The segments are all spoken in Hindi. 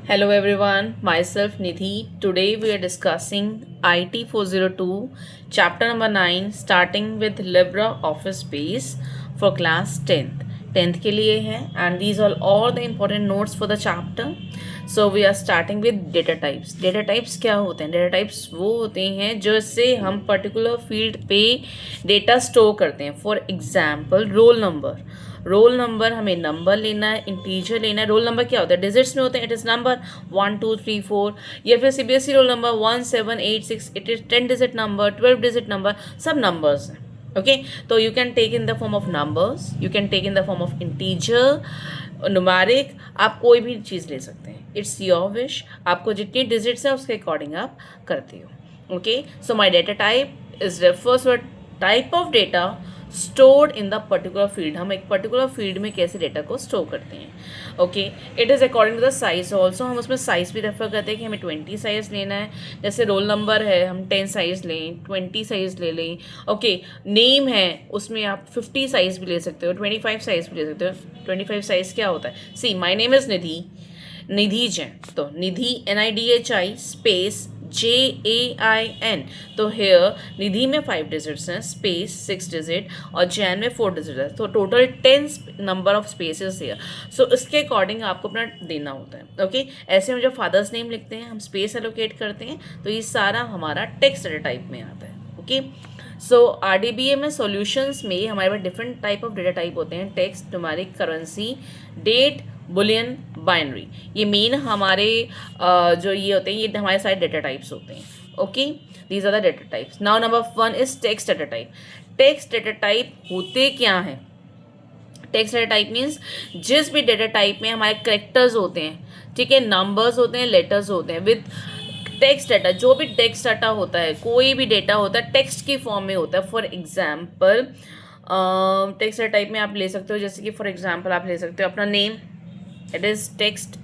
Hello everyone, myself Nidhi. Today we are discussing IT 402, chapter number 9, starting with LibreOffice Base for class 10th. 10th के लिए है and these are all the important notes for the chapter. So we are starting with data types. Data types क्या होते हैं? Data types वो होते हैं जिससे हम particular field पे data store करते हैं. For example, roll number. Roll number हमें नंबर लेना है, इंटीजर लेना है. रोल नंबर क्या होता है? डिजिट्स में होते हैं. It is number 1 2 3 4. या फिर CBSE roll number 1 7 8 6. It is 10 digit number, 12 digit number, सब नंबर्स हैं. ओके, तो you can take in the form of numbers, you can take in the form of integer, numeric. आप कोई भी चीज़ ले सकते हैं. It's your wish. आपको जितनी डिजिट्स है उसके अकॉर्डिंग आप करते हो. Okay, so my data type is refers to type of data stored in the particular field. हम एक पर्टिकुलर फील्ड में कैसे डेटा को स्टोर करते हैं. Okay, it is according to the size also. हम उसमें साइज भी रेफर करते हैं कि हमें 20 साइज लेना है. जैसे रोल नंबर है, हम 10 साइज लें, 20 साइज ले लें. ओके, नेम है, उसमें आप 50 साइज भी ले सकते हो, 25 साइज भी ले सकते हो. 25 साइज क्या होता है? सी माई नेम इज़ निधि, निधि जैन. तो निधि NIDHI स्पेस JAIN. तो हेयर निधि में 5 डिजिट्स हैं, स्पेस 6 डिजिट, और जैन में 4 डिजिट है. तो टोटल 10 नंबर ऑफ स्पेसेस है. सो इसके अकॉर्डिंग आपको अपना देना होता है. ओके, ऐसे में जब फादर्स नेम लिखते हैं हम स्पेस एलोकेट करते हैं, तो ये सारा हमारा टेक्स्ट डेटा टाइप में आता है. ओके, सो RDBA में सॉल्यूशंस में हमारे पास different type of data type होते हैं. Text, numeric, currency, date, boolean, binary. ये मेन हमारे जो ये होते हैं, ये हमारे सारे डेटा टाइप्स होते हैं. Okay, these are the data types. Now number 1 is text data type. Text data type होते क्या हैं? टेक्स्ट डेटा टाइप मीन्स जिस भी डेटा टाइप में हमारे करेक्टर्स होते हैं, ठीक है, नंबर्स होते हैं, लेटर्स होते हैं, विद टेक्स्ट डाटा. जो भी टेक्स्ट डाटा होता है, कोई भी डेटा होता है, टेक्स्ट की फॉर्म में होता है. For example text data type में आप ले सकते हो, जैसे कि फॉर एग्जाम्पल आप ले सकते हो अपना नेम. It is text.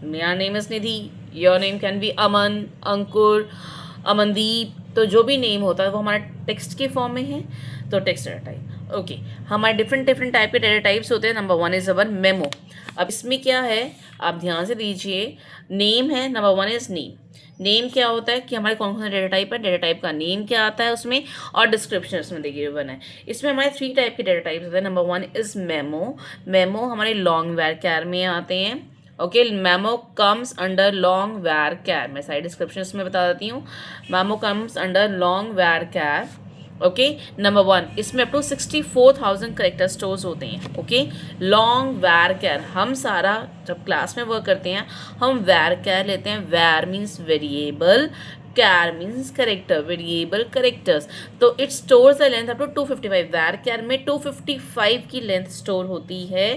मेरा name is Nidhi. Your name can be Aman, Ankur, Amandeep. तो जो भी नेम होता है वो हमारा टेक्स्ट के फॉर्म में है. तो टेक्स्ट डेटा टाइप. ओके, हमारे डिफरेंट टाइप के डेटा टाइप्स होते हैं. Number 1 is our memo. अब इसमें क्या है, आप ध्यान से दीजिए. नेम है, नंबर 1 इज़ नेम. नेम क्या होता है कि हमारे कौन कौन सा डेटा टाइप है, डेटा टाइप का नेम क्या आता है उसमें, और डिस्क्रिप्शन उसमें देखिए वन है. इसमें हमारे 3 टाइप के डेटा टाइप्स होते हैं. Number 1 is memo. मेमो हमारे लॉन्ग वैर में आते हैं. Okay, memo comes under long वैर कैर. मैं साइड डिस्क्रिप्शन में बता देती हूँ. मेमो कम्स अंडर लॉन्ग वैर कैर. ओके, नंबर 1 इसमें अप टू 64,000 करेक्टर स्टोर्स होते हैं. ओके, लॉन्ग वैर कैर. हम सारा जब क्लास में वर्क करते हैं हम वैर कैर लेते हैं. Var means variable, char means character, variable characters. तो it stores the length up to 255. Var कैर में 255 की लेंथ स्टोर होती है.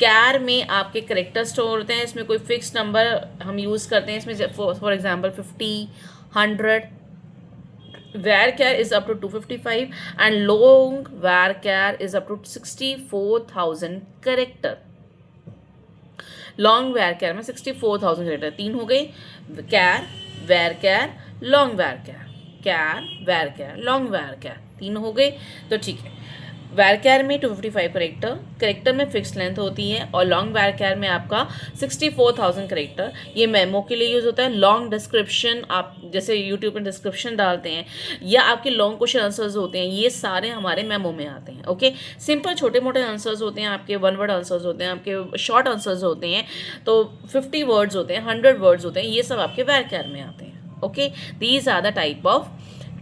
कैर में आपके करेक्टर स्टोर होते हैं. इसमें कोई फिक्स नंबर हम यूज़ करते हैं. इसमें for example 50, 100. varchar is up to 255 and long varchar is up to 64,000 character. Long varchar में 64,000 कैरेक्टर. 3 हो गए, कैर, varchar, लॉन्ग varchar, कैर, varchar, लॉन्ग varchar. 3 हो गए. तो ठीक है, वैरकैर में 255 करेक्टर में फिक्स लेंथ होती है, और लॉन्ग वैरकैर में आपका 64,000 करेक्टर. ये मेमो के लिए यूज़ होता है. लॉन्ग डिस्क्रिप्शन, आप जैसे यूट्यूब में डिस्क्रिप्शन डालते हैं या आपके लॉन्ग क्वेश्चन आंसर्स होते हैं, ये सारे हमारे मेमो में आते हैं. ओके, सिंपल छोटे मोटे आंसर्स होते हैं आपके, 1 वर्ड आंसर्स होते हैं आपके, शॉर्ट आंसर्स होते हैं, तो 50 वर्ड्स होते हैं, 100 वर्ड्स होते हैं, ये सब आपके वैरकैर में आते हैं. Okay, these are the type of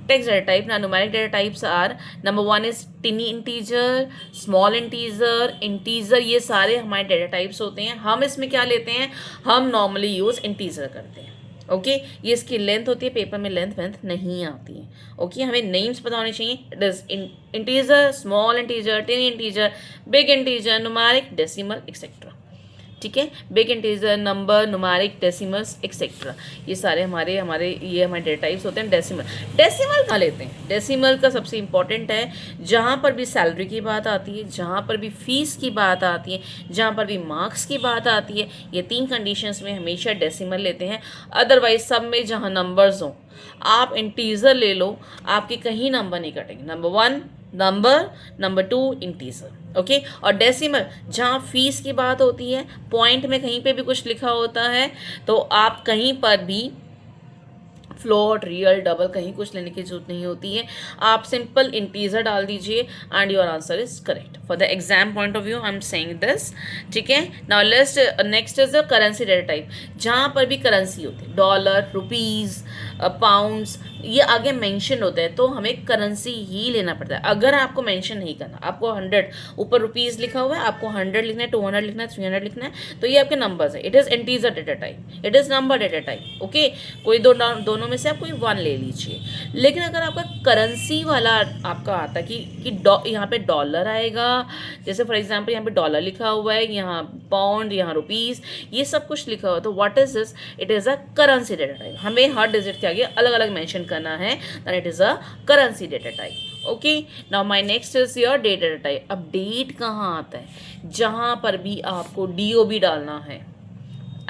text data type. Now numeric data types are, number 1 is tiny integer, small integer, integer. ये सारे हमारे data types होते हैं. हम इसमें क्या लेते हैं, हम normally use integer करते हैं. ओके, ये इसकी लेंथ होती है, पेपर में लेंथ नहीं आती है. ओके, हमें नेम्स पता होने चाहिए. It is integer, small integer, टिनी integer, big integer, numeric, decimal, etcetera. ठीक है, big integer, number, numeric, decimals, etcetera. ये सारे हमारे डेटा टाइप्स होते हैं. डेसिमल कहाँ लेते हैं? डेसिमल का सबसे इंपॉर्टेंट है, जहाँ पर भी सैलरी की बात आती है, जहाँ पर भी फीस की बात आती है, जहाँ पर भी मार्क्स की बात आती है, ये 3 कंडीशंस में हमेशा डेसिमल लेते हैं. अदरवाइज सब में जहाँ नंबर्स हों, आप इंटीजर ले लो, आपके कहीं नंबर नहीं कटेंगे. Number 1 number, number 2 integer. Okay, और डेसिमल जहाँ फीस की बात होती है, पॉइंट में कहीं पे भी कुछ लिखा होता है तो आप कहीं पर भी फ्लोट, रियल, डबल कहीं कुछ लेने की जरूरत नहीं होती है, आप सिंपल इंटीजर डाल दीजिए and your answer is correct. For the exam point of view I am saying this, ठीक है। Now let's next is the currency data type, जहाँ पर भी करेंसी होती है, डॉलर, रुपीज़, पाउंड्स, ये आगे मेंशन होता है तो हमें करेंसी ही लेना पड़ता है। अगर आपको मेंशन नहीं करना, आपको 100 ऊपर रुपीज़ लिखा हुआ है, आपको 100 लिखना है, 200 लिखना है, 300 लिखना है, तो ये आपके नंबर्स है। It is integer data type, it is number data type. Okay, कोई दोनों में से आप कोई वन ले लीजिए। लेकिन अगर आपका करेंसी वाला आपका आता है कि यहाँ पे डॉलर आएगा, जैसे फॉर एग्जांपल यहाँ पे डॉलर लिखा हुआ है, यहाँ पाउंड, यहाँ रुपीज़, ये सब कुछ लिखा हुआ है, तो what is this? It is a currency data type. हमें हर डिजिट के आगे अलग अलग मेंशन करना है, then it is a currency data type. Okay, now my next is your date data type. अब डेट कहाँ आता है? जहाँ पर भी आपको DOB डालना है।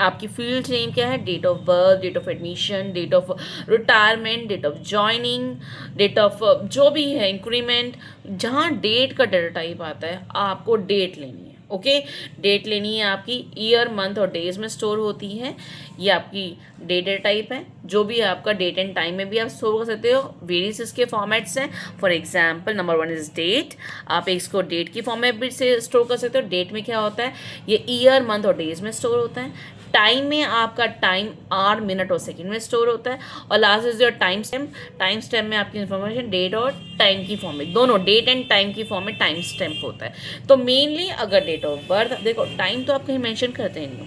आपकी फील्ड नेम क्या है? Date of birth, date of admission, date of retirement, date of joining, date of जो भी है, इंक्रीमेंट, जहाँ डेट का डेटा टाइप आता है आपको डेट लेनी है। ओके, डेट लेनी है आपकी, ईयर, मंथ और डेज में स्टोर होती है। ये आपकी डेट डेटा टाइप है। जो भी आपका डेट एंड टाइम में भी आप स्टोर कर सकते हो, वेरियस इसके फॉर्मेट्स हैं। For example number 1 is date, आप इसको डेट की फॉर्म में भी से स्टोर कर सकते हो। डेट में क्या होता है? ये ईयर, मंथ और डेज में स्टोर होता है। टाइम में आपका टाइम आवर, मिनट और सेकंड में स्टोर होता है। और last is your time stamp. Time stamp में आपकी इन्फॉर्मेशन डेट और टाइम की फॉर्म में, दोनों डेट एंड टाइम की फॉर्म में टाइम स्टैम्प होता है। तो मेनली अगर डेट ऑफ बर्थ, देखो टाइम तो आप कहीं मेंशन करते हैं नहीं,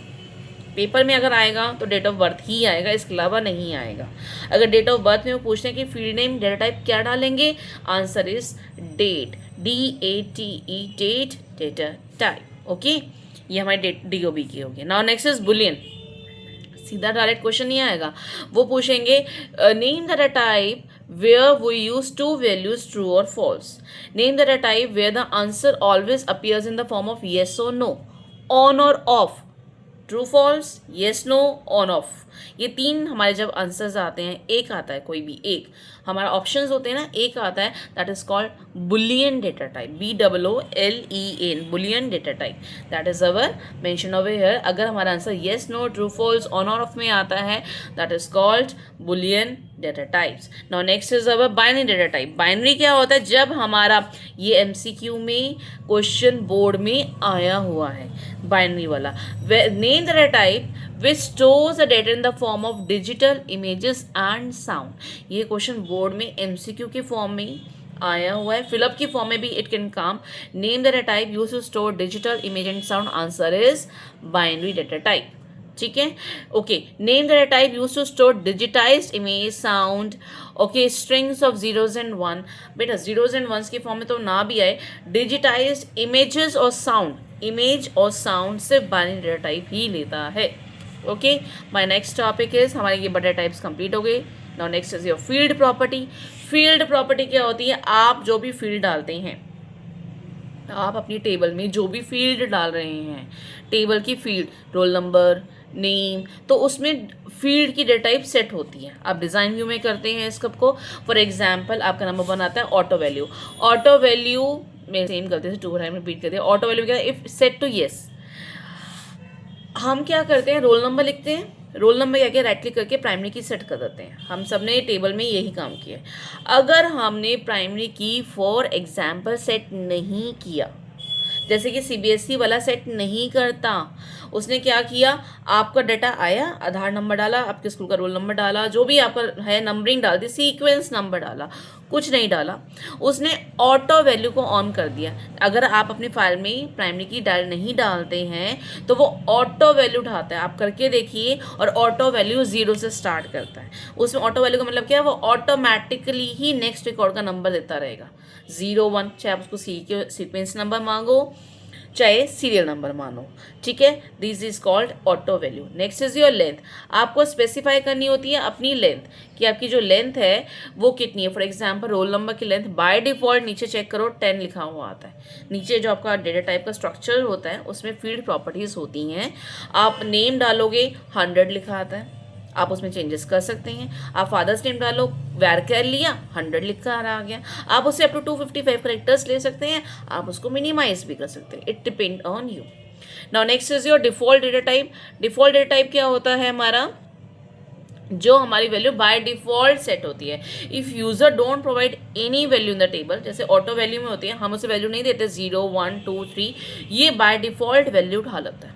पेपर में अगर आएगा तो डेट ऑफ बर्थ ही आएगा, इसके अलावा नहीं आएगा। अगर डेट ऑफ बर्थ में वो पूछते हैं कि फील्ड नेम डेटा टाइप क्या डालेंगे, answer is date, DATE, date data type. Okay, ये हमारी DOB की होगी। Now next is boolean. सीधा डायरेक्ट क्वेश्चन नहीं आएगा, वो पूछेंगे name the type where we use two values true or false. Name the type where the answer always appears in the form of yes or no, on or off, true false, yes no, on off. ये 3 हमारे जब आंसर्स आते हैं, एक आता है कोई भी एक, हमारा ऑप्शंस होते हैं ना, एक आता है, that is called boolean data type, BOOLEN, boolean data type. That is our mention over here. अगर हमारा answer yes, no, true, false, on और ऑफ में आता है, that is called boolean data types. Now next is our binary data type. Binary क्या होता है? जब हमारा ये MCQ में क्वेश्चन बोर्ड में आया हुआ है, बाइनरी वाला। Name the data type which stores the data in the form of digital images and sound. ये क्वेश्चन बोर्ड में MCQ के फॉर्म में आया हुआ है, फिलअप की फॉर्म में भी it can come. Name the data type used to store digital image and sound, answer is binary data type. ठीक है, okay. Name the data type used to store digitized image, sound, okay, strings of zeros and one. बेटा जीरोज एंड वंस की फॉर्म में तो ना भी आए, डिजिटाइज्ड इमेजेस और साउंड, इमेज और साउंड सिर्फ बाइनरी डेटा टाइप ही लेता है। Okay, my next topic is, हमारे ये डेटा टाइप्स कंप्लीट हो गए। Now next is your field property. Field property क्या होती है? आप जो भी फील्ड डालते हैं, आप अपनी टेबल में जो भी फील्ड डाल रहे हैं, टेबल की फील्ड, रोल नंबर, नेम, तो उसमें फील्ड की डेटा टाइप सेट होती है। आप डिज़ाइन व्यू में करते हैं इस कप को। फॉर एग्जांपल आपका नंबर 1 आता है ऑटो वैल्यू। ऑटो वैल्यू में सेम करते हैं, 2 टाइम रिपीट करते हैं। ऑटो वैल्यू क्या है? इफ सेट टू येस, हम क्या करते हैं, रोल नंबर लिखते हैं, रोल नंबर क्या किया, राइट क्लिक करके प्राइमरी की सेट कर देते हैं। हम सब ने टेबल में यही काम किया। अगर हमने प्राइमरी की फॉर एग्जाम्पल सेट नहीं किया, जैसे कि CBSE वाला सेट नहीं करता, उसने क्या किया, आपका डाटा आया, आधार नंबर डाला, आपके स्कूल का रोल नंबर डाला, जो भी आपका है नंबरिंग डाल दी, सीक्वेंस नंबर डाला, कुछ नहीं डाला, उसने ऑटो वैल्यू को ऑन कर दिया। अगर आप अपनी फाइल में प्राइमरी की डायल नहीं डालते हैं तो वो ऑटो वैल्यू उठाता है, आप करके देखिए, और ऑटो वैल्यू 0 से स्टार्ट करता है। उसमें ऑटो वैल्यू का मतलब क्या है, वो ऑटोमेटिकली ही नेक्स्ट रिकॉर्ड का नंबर देता रहेगा, 0 1, चाहे आप उसको सीक्वेंस नंबर मांगो चाहे सीरियल नंबर मानो। ठीक है, this is called auto value. Next is your length. आपको स्पेसिफाई करनी होती है अपनी लेंथ, कि आपकी जो लेंथ है वो कितनी है। फॉर एग्जांपल रोल नंबर की लेंथ बाय डिफॉल्ट नीचे चेक करो 10 लिखा हुआ आता है। नीचे जो आपका डेटा टाइप का स्ट्रक्चर होता है उसमें फील्ड प्रॉपर्टीज होती हैं। आप नेम डालोगे 100 लिखा आता है, आप उसमें चेंजेस कर सकते हैं। आप फादर्स नेम डालो, वैरकेर लिया, 100 लिख कर आ गया। आप उससे अप टू 255 करेक्टर्स ले सकते हैं, आप उसको मिनिमाइज भी कर सकते हैं। It depend on you. Now next is your default data type. Default data type क्या होता है हमारा, जो हमारी वैल्यू बाय डिफॉल्ट सेट होती है। If user don't provide any value in the table, जैसे ऑटो वैल्यू में होती है, हम उसे वैल्यू नहीं देते 0 1 2 3, ये बाय डिफॉल्ट वैल्यू उठा लेता है,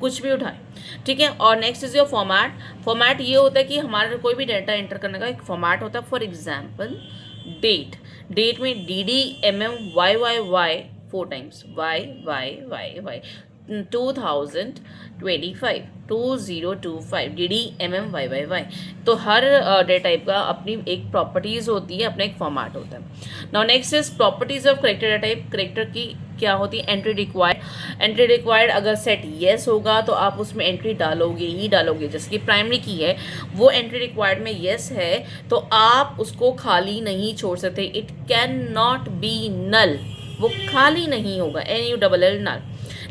कुछ भी उठाए, ठीक है। और next is your format. Format ये होता है कि हमारा कोई भी डाटा एंटर करने का एक फॉर्मेट होता है। फॉर एग्जाम्पल डेट, डेट में DD MM YYY 4 times YYYY 2025 2025 DD MM YYY। तो हर डेटा टाइप का अपनी एक प्रॉपर्टीज़ होती है, अपना एक फॉर्मेट होता है। Now next is properties of character data type. Character की क्या होती है, एंट्री रिक्वायर्ड। एंट्री रिक्वायर्ड अगर सेट येस होगा तो आप उसमें एंट्री डालोगे ही डालोगे। जैसे कि प्राइमरी की है, वो एंट्री रिक्वायर्ड में येस है तो आप उसको खाली नहीं छोड़ सकते। It can not be null, वो खाली नहीं होगा, NULL नल।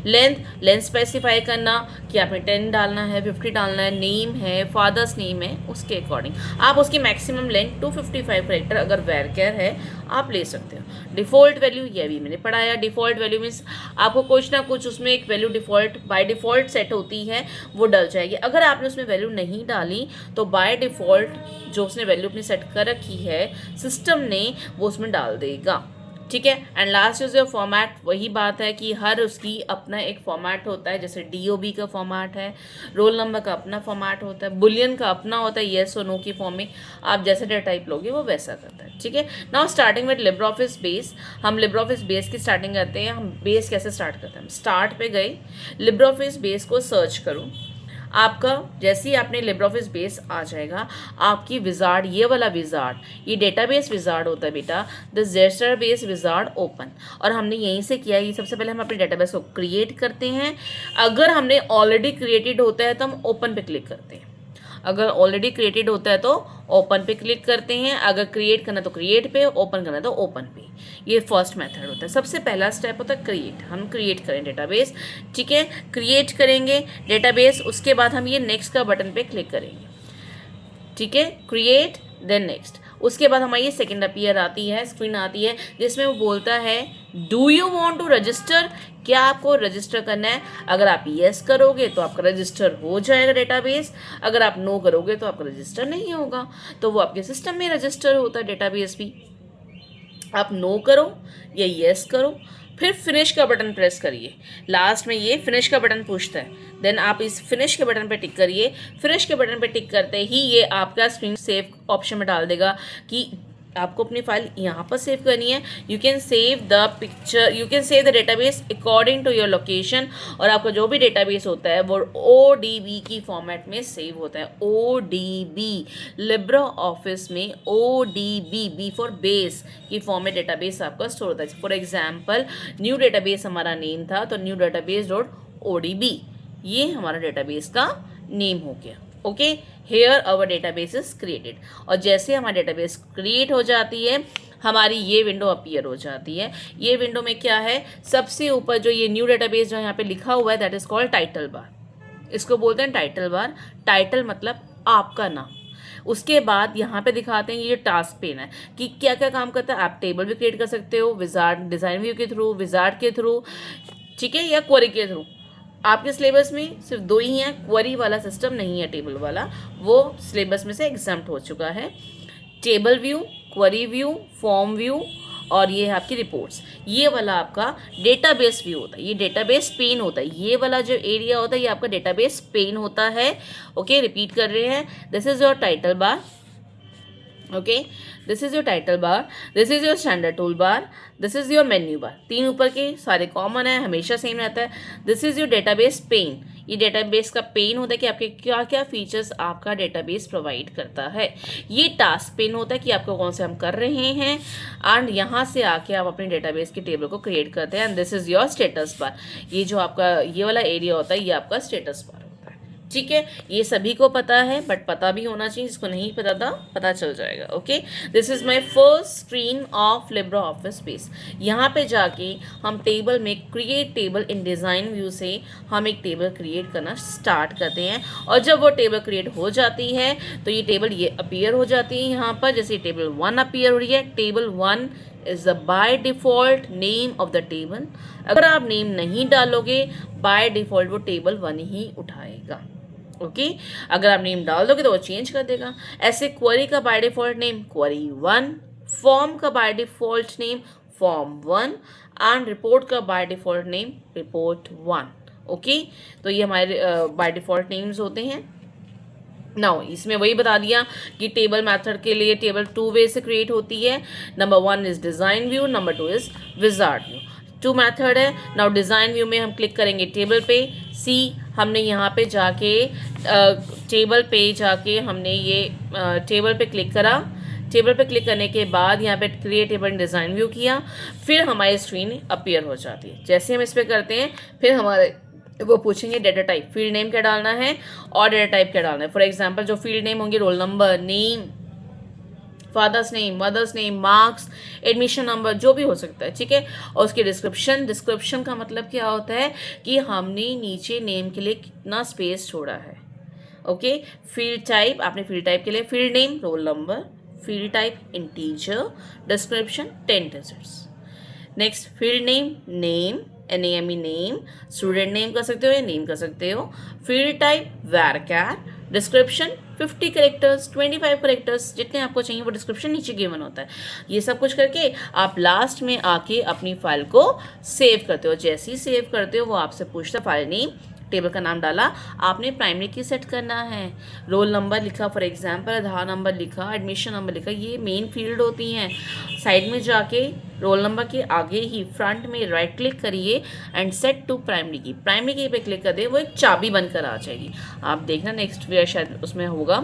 लेंथ स्पेसिफाई करना कि आपने 10 डालना है, 50 डालना है, नेम है, फादर्स नेम है, उसके अकॉर्डिंग आप उसकी मैक्सिमम लेंथ 255 करेक्टर अगर वैरकेर है आप ले सकते हो। डिफ़ॉल्ट वैल्यू ये भी मैंने पढ़ाया। डिफ़ॉल्ट वैल्यू मीन्स आपको कुछ ना कुछ उसमें एक value default by default set होती है, वो डल जाएगी। अगर आपने उसमें वैल्यू नहीं डाली तो बाय डिफ़ॉल्ट जो उसने वैल्यू अपनी सेट कर रखी है सिस्टम ने, वो उसमें डाल देगा, ठीक है। And last is your format. वही बात है कि हर उसकी अपना एक फॉर्मेट होता है। जैसे DOB का फॉर्मेट है, रोल नंबर का अपना फॉर्मेट होता है, बुलियन का अपना होता है, येस और नो की फॉर्म में आप जैसे डेटा टाइप लोगे वो वैसा करता है, ठीक है। Now starting with Libre office base. हम लिब्रे ऑफिस बेस की स्टार्टिंग करते हैं। हम बेस कैसे स्टार्ट करते हैं, हम स्टार्ट पे गए, लिब्रे ऑफिस बेस को सर्च करो। आपका जैसे ही आपने लिब्रे ऑफिस बेस आ जाएगा, आपकी विजार्ड, ये वाला विजार्ड, ये डेटाबेस विजार्ड होता है बेटा, द डेटाबेस विजार्ड ओपन। और हमने यहीं से किया है। सबसे पहले हम अपने डेटाबेस को क्रिएट करते हैं। अगर हमने ऑलरेडी क्रिएटेड होता है तो हम ओपन पे क्लिक करते हैं। अगर ऑलरेडी क्रिएटेड होता है तो ओपन पे क्लिक करते हैं। अगर क्रिएट करना तो क्रिएट पे, ओपन करना तो ओपन पे। ये फर्स्ट मेथड होता है। सबसे पहला स्टेप होता है क्रिएट। हम क्रिएट करें डेटाबेस, ठीक है। क्रिएट करेंगे डेटाबेस, उसके बाद हम ये नेक्स्ट का बटन पे क्लिक करेंगे, ठीक है। Create then next. उसके बाद हमारी ये सेकेंड अपीयर आती है, स्क्रीन आती है, जिसमें वो बोलता है do you want to register, क्या आपको रजिस्टर करना है। अगर आप येस करोगे तो आपका रजिस्टर हो जाएगा डेटाबेस, अगर आप नो करोगे तो आपका रजिस्टर नहीं होगा। तो वो आपके सिस्टम में रजिस्टर होता है डेटाबेस भी। आप नो करो या येस करो, फिर फिनिश का बटन प्रेस करिए। लास्ट में ये फिनिश का बटन पूछता है, देन आप इस फिनिश के बटन पे टिक करिए। फिनिश के बटन पे टिक करते ही ये आपका स्क्रीन सेव ऑप्शन में डाल देगा कि आपको अपनी फाइल यहाँ पर सेव करनी है। You can save the picture, you can save the database according to your location. और आपका जो भी डेटाबेस होता है वो ODB की फॉर्मेट में सेव होता है। ODB, लिब्रे ऑफिस में ODB, B फॉर बेस की फॉर्म में डेटाबेस आपका स्टोर होता है। फॉर एग्जाम्पल न्यू डेटाबेस हमारा नेम था तो न्यू डेटाबेस .ODB, ये हमारा डेटाबेस का नेम हो गया। Okay, here our database is created. और जैसे हमारा डेटाबेस क्रिएट हो जाती है, हमारी ये विंडो अपीयर हो जाती है। ये विंडो में क्या है, सबसे ऊपर जो ये न्यू डेटाबेस जो यहाँ पे लिखा हुआ है that is called title bar. इसको बोलते हैं टाइटल बार। टाइटल मतलब आपका नाम। उसके बाद यहाँ पे दिखाते हैं ये टास्क पेन है कि क्या क्या काम करता है। आप टेबल भी क्रिएट कर सकते हो विजार्ड डिज़ाइन व्यू के थ्रू, विजार्ड के थ्रू, ठीक है, या क्वेरी के थ्रू। आपके सिलेबस में सिर्फ 2 ही हैं, क्वेरी वाला सिस्टम नहीं है, टेबल वाला, वो सिलेबस में से एग्जाम्प्ट हो चुका है। Table view, query view, form view और ये है आपकी रिपोर्ट्स। ये वाला आपका डेटाबेस व्यू होता है, ये डेटाबेस पेन होता है। ये वाला जो एरिया होता है ये आपका डेटाबेस पेन होता है। ओके, रिपीट कर रहे हैं, this is your title bar. Okay, this is your title bar, this is your standard tool bar, this is your menu bar. 3 ऊपर के सारे कॉमन है, हमेशा सेम रहता है। This is your database pane, ये डेटाबेस का पेन होता है कि आपके क्या क्या फीचर्स आपका डेटाबेस प्रोवाइड करता है। ये टास्क पेन होता है कि आपको कौन से हम कर रहे हैं, एंड यहाँ से आके आप अपने डेटाबेस के टेबल को क्रिएट करते हैं। And this is your status bar, ये जो आपका ये वाला एरिया होता है ये आपका स्टेटस बार होता है। ठीक है, ये सभी को पता है, बट पता भी होना चाहिए, जिसको नहीं पता था पता चल जाएगा। Okay, this is my first screen of Libra office space. यहाँ पे जाके हम टेबल में क्रिएट टेबल इन डिज़ाइन व्यू से हम एक टेबल क्रिएट करना स्टार्ट करते हैं, और जब वो टेबल क्रिएट हो जाती है तो ये टेबल ये अपीयर हो जाती है यहाँ पर, जैसे टेबल 1 अपीयर हो रही है। Table 1 is the by default name of the table. अगर आप नेम नहीं डालोगे, बाय डिफॉल्ट वो टेबल 1 ही उठाएगा। ओके, अगर आप नेम डाल दोगे तो वो चेंज कर देगा। ऐसे क्वेरी का by default name query 1, form का by default name form 1 and report का by default name report 1। Okay, तो ये हमारे बाय डिफॉल्ट नेम्स होते हैं। नाउ इसमें वही बता दिया कि टेबल मेथड के लिए टेबल 2 वे से क्रिएट होती है। Number 1 is design view, number 2 is wizard view. 2 method है। नाउ डिज़ाइन व्यू में हम क्लिक करेंगे टेबल पे। सी हमने यहाँ पे जाके टेबल पे जाके हमने ये टेबल पे क्लिक करा। टेबल पे क्लिक करने के बाद यहाँ पे क्रिएट टेबल डिज़ाइन व्यू किया, फिर हमारी स्क्रीन अपीयर हो जाती है। जैसे हम इस पर करते हैं फिर हमारे वो पूछेंगे डेटा टाइप, फील्ड नेम क्या डालना है और डेटा टाइप क्या डालना है। फॉर एग्जांपल जो फील्ड नेम होंगे roll number, name, father's name, mother's name, marks, admission number, जो भी हो सकता है। ठीक है, और उसकी डिस्क्रिप्शन का मतलब क्या होता है कि हमने नीचे नेम के लिए कितना स्पेस छोड़ा है। ओके, फील्ड टाइप, आपने फील्ड टाइप के लिए field name, roll number, field type integer, description 10 digits. Next field name, name, NAME name, student name कर सकते हो या नेम कर सकते हो। Field type varchar, description 50 characters, 25 characters, जितने आपको चाहिए वो डिस्क्रिप्शन नीचे गिवन होता है। ये सब कुछ करके आप लास्ट में आके अपनी फाइल को सेव करते हो। जैसे ही सेव करते हो वो आपसे पूछता फाइल नेम, टेबल का नाम डाला, आपने प्राइमरी की सेट करना है। रोल नंबर लिखा, फॉर एग्जांपल आधार नंबर लिखा, एडमिशन नंबर लिखा, ये मेन फील्ड होती हैं। साइड में जाके रोल नंबर के आगे ही फ्रंट में राइट क्लिक करिए and set to primary key. Primary की पे क्लिक कर दे, वो एक चाबी बनकर आ जाएगी। आप देखना नेक्स्ट वीडियो शायद उसमें होगा,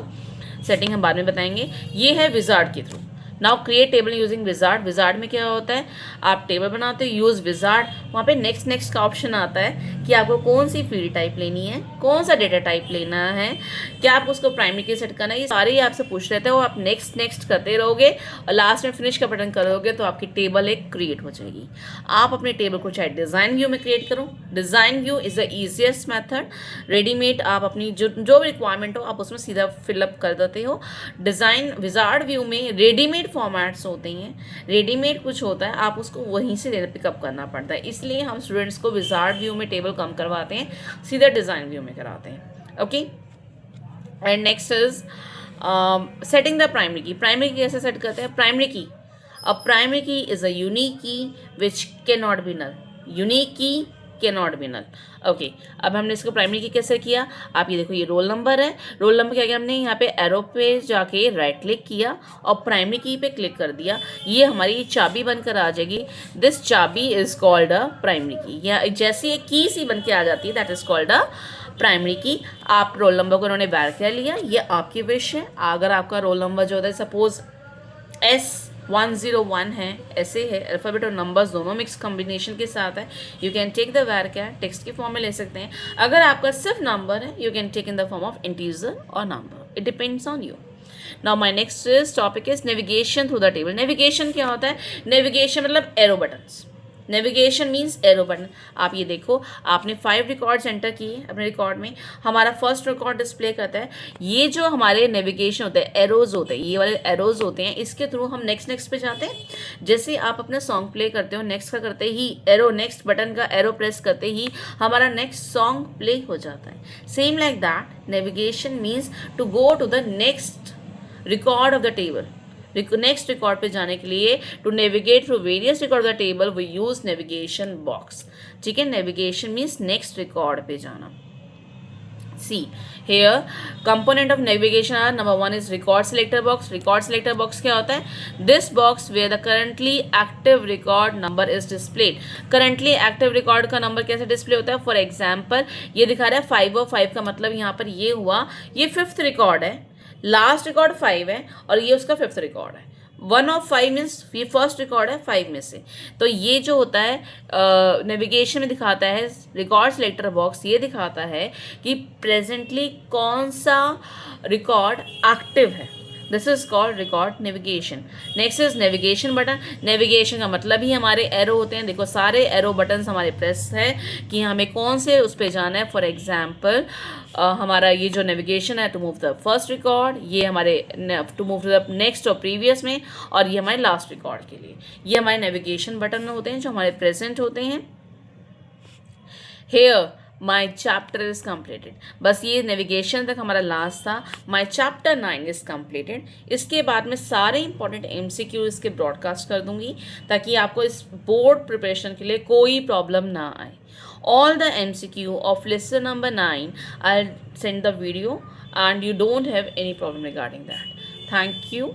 सेटिंग हम बाद में बताएंगे। ये है विजार्ड के through. Now create table using wizard. Wizard में क्या होता है, आप टेबल बनाते हो, यूज विजार्ड, वहाँ पे नेक्स्ट का ऑप्शन आता है कि आपको कौन सी फील्ड टाइप लेनी है, कौन सा डेटा टाइप लेना है, क्या आप उसको प्राइमरी की सेट करना है, ये सारे ही आपसे पूछ रहे थे। वो आप नेक्स्ट करते रहोगे और लास्ट में फिनिश का बटन करोगे तो आपकी टेबल एक क्रिएट हो जाएगी। आप अपने टेबल को चाहे डिज़ाइन व्यू में क्रिएट करो। Design view is the easiest method. Readymade आप अपनी जो भी रिक्वायरमेंट हो आप उसमें सीधा फिलअप कर देते हो। डिज़ाइन विजार्ड व्यू में रेडीमेड फॉर्मेट्स होते हैं, रेडीमेड कुछ होता है, आप उसको वहीं से पिकअप करना पड़ता है। इसलिए हम स्टूडेंट्स को विजार्ड व्यू में टेबल कम करवाते हैं, सीधा डिज़ाइन व्यू में कराते हैं। Okay, and next is setting the primary key. Primary key कैसे सेट करते हैं? Primary key, a primary key is a unique key which can not be null. Unique key can not be null. Okay, अब हमने इसको प्राइमरी की कैसे किया, आप ये देखो, ये रोल नंबर है। रोल नंबर क्या किया हमने, यहाँ पे एरो पे जाके राइट क्लिक किया और प्राइमरी की पे क्लिक कर दिया। ये हमारी चाबी बनकर आ जाएगी। दिस चाबी इज कॉल्ड अ प्राइमरी की। या जैसी एक की सी बन के आ जाती है, that is called a primary की। आप रोल नंबर को उन्होंने varchar लिया, ये आपकी विश है। अगर आपका रोल नंबर जो होता है सपोज S101 है, ऐसे है, अल्फ़ाबेट और नंबर्स दोनों मिक्स कॉम्बिनेशन के साथ है, you can take the varchar, text के फॉर्म में ले सकते हैं। अगर आपका सिर्फ नंबर है, you can take in the form of integer और number, it depends on you. Now my next topic is navigation through the table. Navigation क्या होता है? नेविगेशन मतलब arrow buttons. Navigation means arrow button. आप ये देखो, आपने 5 रिकॉर्ड्स एंटर किए अपने रिकॉर्ड में, हमारा फर्स्ट रिकॉर्ड डिस्प्ले करता है। ये जो हमारे नेविगेशन होते हैं, एरोज होते हैं, ये वाले एरोज होते हैं, इसके थ्रू हम नेक्स्ट पे जाते हैं। जैसे आप अपना सॉन्ग प्ले करते हो, नेक्स्ट का करते ही एरो, नेक्स्ट बटन का एरो प्रेस करते ही हमारा नेक्स्ट सॉन्ग प्ले हो जाता है। Same like that navigation means to go to the next record of the table. Next record पे जाने के लिए to navigate through various record the table we use navigation box. ठीक है, नेविगेशन मीन्स नेक्स्ट रिकॉर्ड पे जाना। See here component of navigation are, number 1 is record selector box. Record selector box क्या होता है? This box where the currently active record number is displayed. Currently active record का नंबर कैसे डिस्प्ले होता है? फॉर एग्जाम्पल ये दिखा रहा है 505 का मतलब यहाँ पर ये हुआ, ये 5th रिकॉर्ड है, लास्ट रिकॉर्ड 5 है और ये उसका 5th रिकॉर्ड है। 1 ऑफ 5 मीन्स ये फर्स्ट रिकॉर्ड है 5 में से। तो ये जो होता है नेविगेशन में दिखाता है, रिकॉर्ड सिलेक्टर बॉक्स ये दिखाता है कि प्रेजेंटली कौन सा रिकॉर्ड एक्टिव है। This is called record navigation. Next is navigation button. Navigation का मतलब ही हमारे एरो होते हैं। देखो सारे एरो बटन्स हमारे प्रेस है कि हमें कौन से उस पर जाना है। फॉर एग्जाम्पल हमारा ये जो नेविगेशन है to move the first record, ये हमारे टू मूव द नेक्स्ट और प्रीवियस में, और ये हमारे लास्ट रिकॉर्ड के लिए। ये हमारे नेविगेशन बटन होते हैं जो हमारे प्रेजेंट होते हैं। Here my chapter is completed. बस ये नेविगेशन तक हमारा लास्ट था। My chapter 9 is completed. इसके बाद में सारे इंपॉर्टेंट MCQ इसके ब्रॉडकास्ट कर दूंगी ताकि आपको इस बोर्ड प्रिपरेशन के लिए कोई प्रॉब्लम ना आए। All the MCQ of lesson number 9 I'll send the video and you don't have any problem regarding that. Thank you.